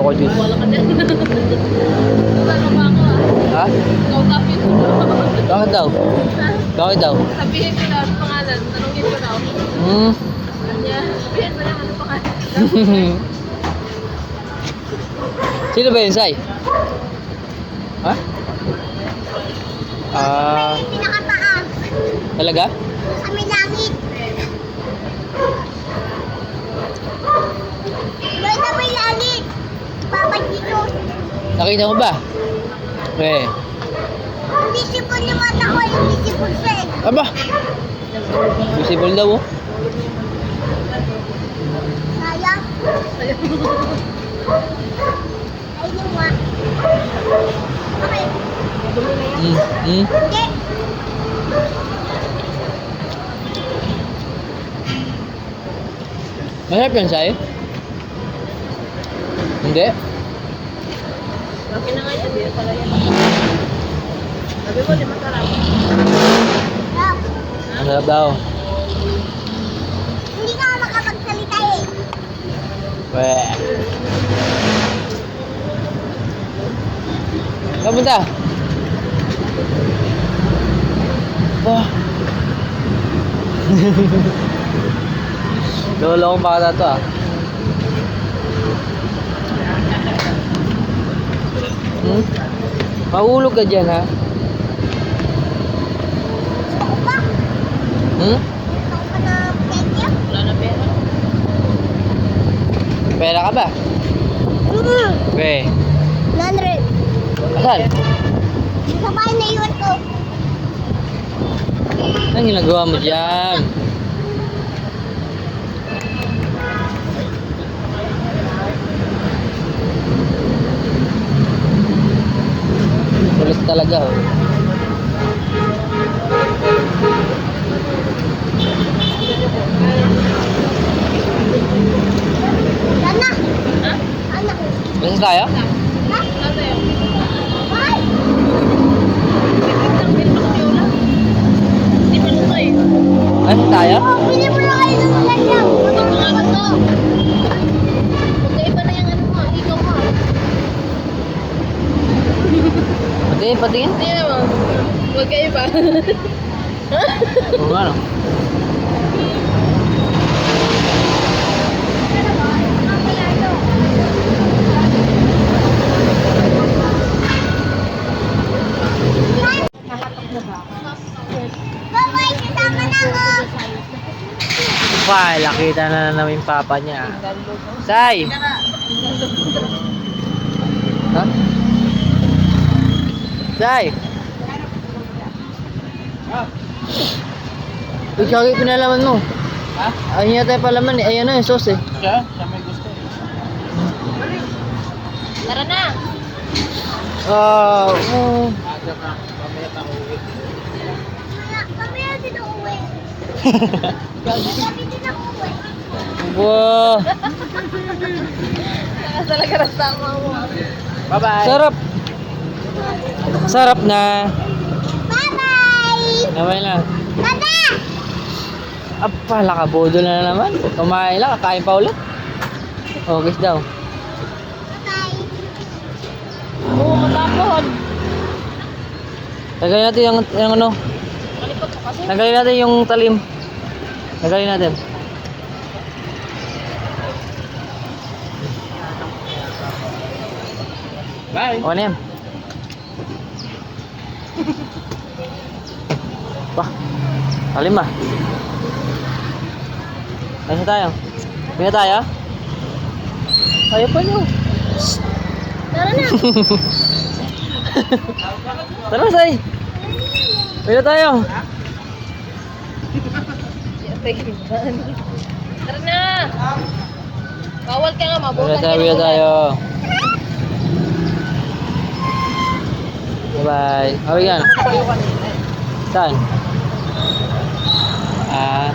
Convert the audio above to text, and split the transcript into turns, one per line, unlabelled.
Choco juice.
Wala ka dyan. Wala ba ako
Ha?
Ikaw tapin ko.
Bakit daw?
Ha?
Bakit daw?
Sabihin ko na ano pangalan. Tanungin ko na ako.
Hmm.
Kanya. Sabihin mo lang ano pangalan.
Sino ba yun, Sai? Ha?
Pinakataas.
Talaga?
Sa may langit. Doon sa may langit. Papa dito.
Nakita mo ba? Eh.
Visible yung mata ko. Yung visible siya eh.
Aba! Visible daw, oh.
Sayang. Ay, yung nga. Okay.
Hmm. Hmm.
Hindi.
Masarap yan, Sai? Hindi?
Okay na nga yan. Di pala yan. Sabi mo, di masarap.
Ah,
Masarap daw.
hindi ka makapagsalita eh.
Weh. Kapunta? Oh. Lolo kong bata to, ah. Hmm? Mahulog ka dyan, ha?
Gusto ko pa.
Hmm?
Gusto ko pa na pekya.
Wala na pera.
Pera ka ba? Weh.
100.
Asan?
Sa bahay na iwan ko.
Anong ginagawa mo dyan? Kulit talaga, oh.
Sana.
Ha?
Sana.
Basta tayo?
Ha?
Ano tayo?
Ay!
Lang din ako yola. Di pa luto eh.
Basta tayo?
Oh, pili mo lang kayo ng ganyan.
Ito nga ba to? Magkaiba na yung ano mo. Ikaw mo.
Patingin, patingin.
Tingnan mo. Magkaiba.
Oo nga, no?
Bye-bye, kasama na ako.
Pa, nakita na namin papa niya. Sai! Ha? Sai! Uy, kagay pinalaman mo.
Ha?
Ayun yata yung palaman eh. Ayan na yung sauce eh.
Siya may gusto eh.
Tara na.
Ah,
Aga ka, mamaya pa uwi.
Kami na din ako uwi. Kami din ako uwi.
wow.
Saka talaga ng tama mo.
Bye-bye!
Sarap. Sarap na.
Bye-bye!
Naman na.
Tata!
Apa, lakabodo na naman. Kumain lang, kakain pa ulit. Okay daw.
Bye-bye!
Oo, matapon.
Tagalin natin yung ano.
Malipot ko kasi.
Tagalin natin yung talim. Tagalin natin.
Bye!
Okay na yan. Wah, talim ah. Ayos na tayo. Hindi na tayo? Ayaw pa nyo.
Tara na.
Tara, Sai. Hindi na tayo.
Tara na. Bawal ka nga, mabutan
Hindi na tayo. Bye-bye. Hawi ka na. Saan? Ah.